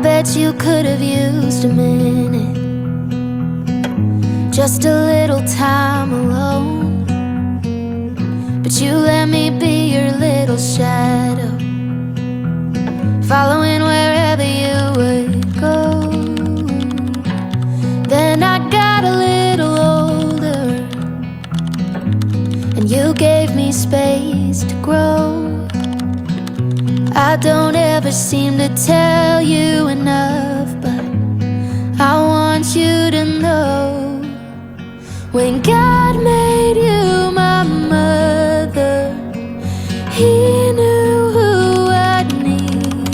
bet you could have used a minute, just a little time alone. But you let me be your little shadow, following wherever you would go. Then I got a little older, and you gave me space to grow. I don't ever seem to tell you enough, but I want you to know, when God made you my mother, He knew who I'd need.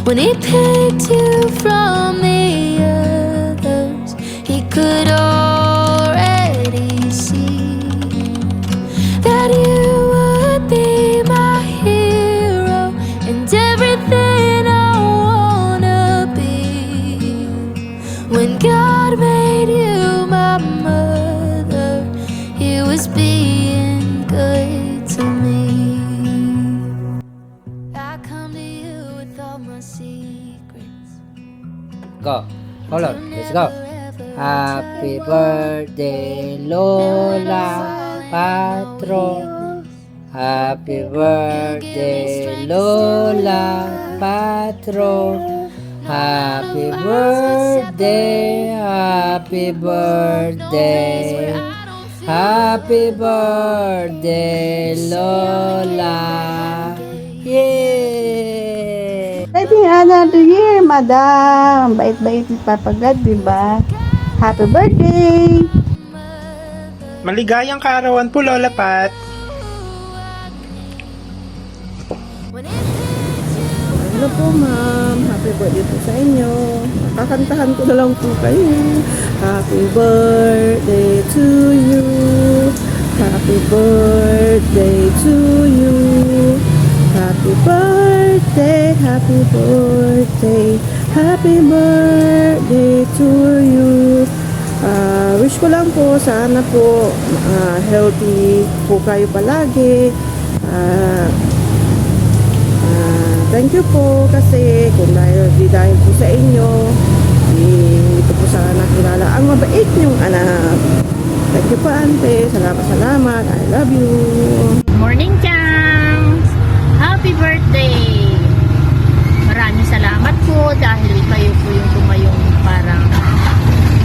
When He picked you from the others, He could already see that you would be my hero and everything I wanna be. When God made you my mother, He was being good to me. I come to you with all my secrets. Go. Hold on. Let's go. Happy birthday, Lola Patron. Happy birthday, Lola Patron. Happy birthday, happy birthday. Happy birthday, Lola. Yay! Happy another year, madam. Bait-bait ni Papa God, di ba? Happy birthday! Maligayang kaarawan po, Lola Pat. Hello po, ma'am. Happy birthday po sa inyo. Kakantahan ko na lang po kayo. Happy birthday to you. Happy birthday to you. Happy birthday, happy birthday, happy birthday to you. Wish ko lang po, sana po healthy po kayo palagi. Thank you po kasi kung dahil po sa inyo, ito po sana nakilala ang mabait niyong anak. Thank you po, ante. Salamat. I love you. Morning, Chang! Happy birthday! Maraming salamat po dahil kayo po yung tumayong parang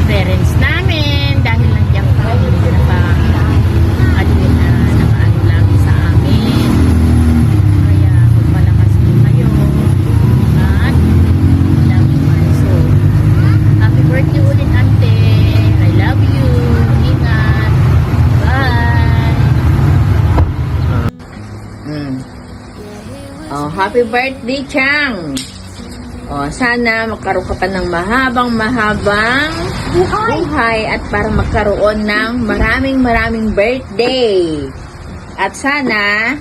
parents namin dahil nandiyan kayo naka-admit na naka-ano lang sa amin. Kaya magpalakas po kayo at love you also. Happy birthday ulit, ante! I love you! Ingat! Bye! Oh, happy birthday, Chang! Oh, sana magkaroon ka pa ng mahabang buhay at para magkaroon ng maraming birthday. At sana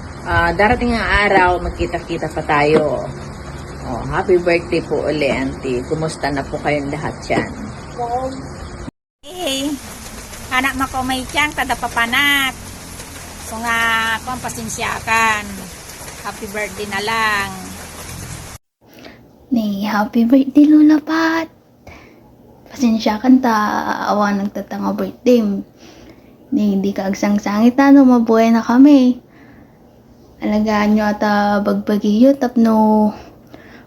darating ang araw magkita-kita pa tayo. Oh, happy birthday po uli, auntie. Kumusta na po kayong lahat dyan? Hey, anak mako may tiyang tadapapanak. So nga, kung pasensyakan. Happy birthday na lang. Ni happy birthday, Lola Pat. Pasensya kan ta, awa nagtatanga birthday. Ni hindi ka agsang-sangit na, no, mabuhay na kami. Alagaan nyo at bagbagiyo, tapno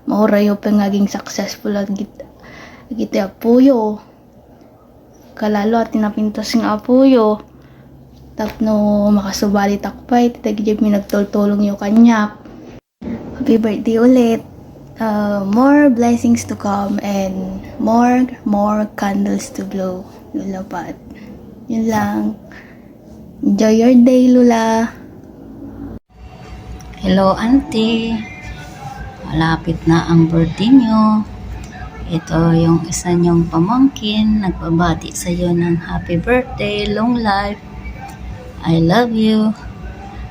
maurayo pa ngaging successful at kita apuyo. Kalalo at tinapintos ng apuyo. Tapno makasubali takpay, titagijib mi nagtultulong yung kanyak. Happy birthday ulit. More blessings to come and more candles to blow, Lola Pat. Yun lang. Enjoy your day, Lola. Hello, auntie. Malapit na ang birthday nyo. Ito yung isa nyong pamangkin. Nagbabati sa iyo ng happy birthday, long life. I love you.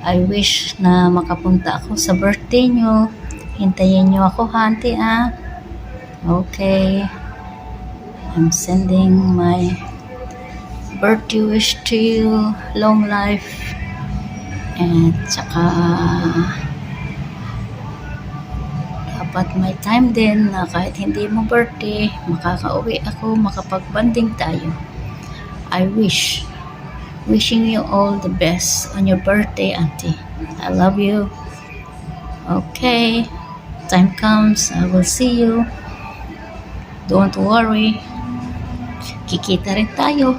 I wish na makapunta ako sa birthday nyo. Hintayin nyo ako, auntie, ah. Okay. I'm sending my birthday wish to you. Long life. And saka dapat may time din na kahit hindi mo birthday, makakauwi ako, makapag-banding tayo. Wishing you all the best on your birthday, Auntie. I love you. Okay, time comes, I will see you. Don't worry. Kikita rin tayo.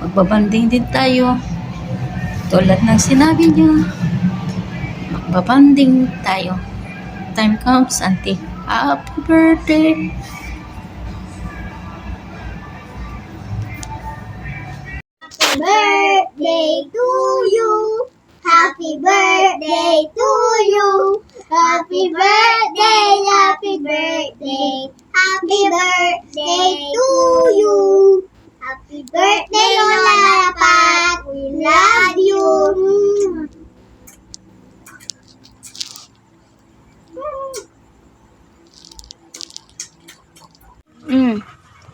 Magbabanding din tayo. Tulad ng sinabi niyo, magbabanding tayo. Time comes, Auntie. Happy birthday! Birthday to you. Happy birthday to you. Happy birthday, happy birthday. Happy birthday to you. Happy birthday, Lola Pat. We love you.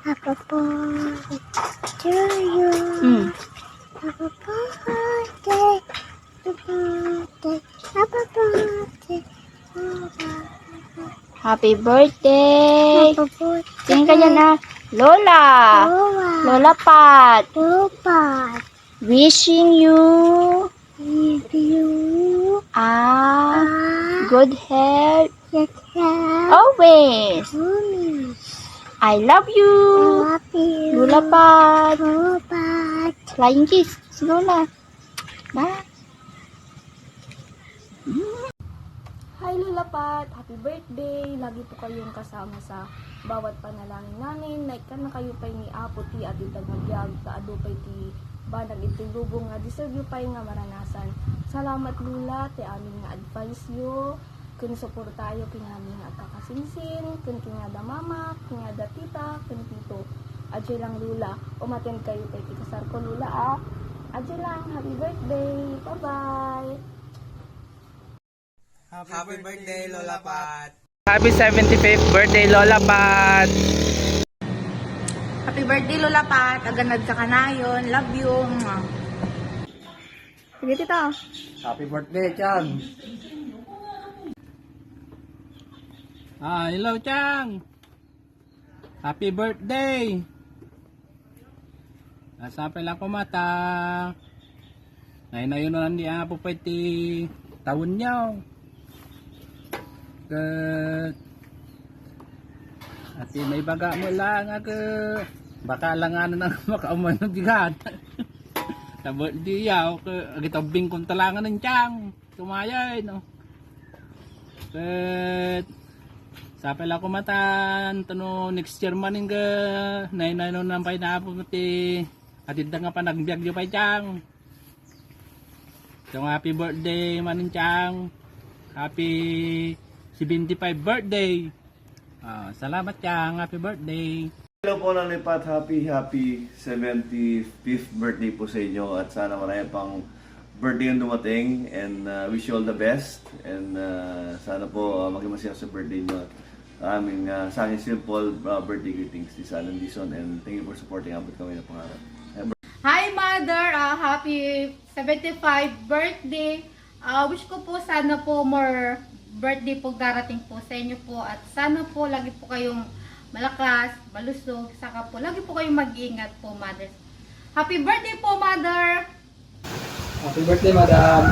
Happy birthday to you. Happy birthday. Happy birthday. Happy birthday! Happy birthday. Tingin ka dyan na. Lola! Lola. Lola Pat! Lola. Wishing you With you. good health Let have always. mommy. I love you. Love you. Lola Pat. Lola. Flying kiss. Si Lola. Bye. Hi Lola Pat! Happy birthday! Lagi po kayong kasama sa bawat panalangin namin. Like ka na kayo pa'y ni Apo ti at itag magyag kaado pa'y ti banag itulubong nga deserve yu pa'y nga maranasan. Salamat Lola ti amin nga advice yu. Kun support tayo kinami nga kakasinsin, kun kinada mama, kinada tita, kun tito. Adyo lang Lola. Umaten kayo kay ti kasar ko Lola Adyo lang. Happy birthday! Bye-bye! Happy birthday, Lola Pat! Happy 75th birthday, Lola Pat! Happy birthday Lola Pat. Aganad ka kanayon. Love you. Sige, tita. Happy birthday, Chang! Hello, Chang! Happy birthday! Nasapay lang ko mata. Nainayon na lang di ang po pwede taon niyo. At may baga mo lang baka lang ano nang makaumay ng bigat. Tabot di yaw agitobing kung talangan ng Chang tumayay no. Sapay lang ko matan tano next year maning nainayon nang pay na po pati atid nga pa nagbiag yo pay Chang. So happy birthday maning Chang. Happy 75 birthday. Salamat Chang. Happy birthday. Hello po Lola Pat. Happy 75th birthday po sa inyo. At sana marami pang birthday ang dumating. And wish you all the best. And sana po maging masaya sa birthday nyo. Aming sa akin simple birthday greetings this Alan Dizon. And thank you for supporting abot kami na pangarap. Hi Mother! Happy 75 birthday! Wish ko po sana po more birthday po darating po sa inyo po at sana po lagi po kayong malakas, malusog, saka po lagi po kayong mag-iingat po Mother. Happy birthday po Mother! Happy birthday, Madam!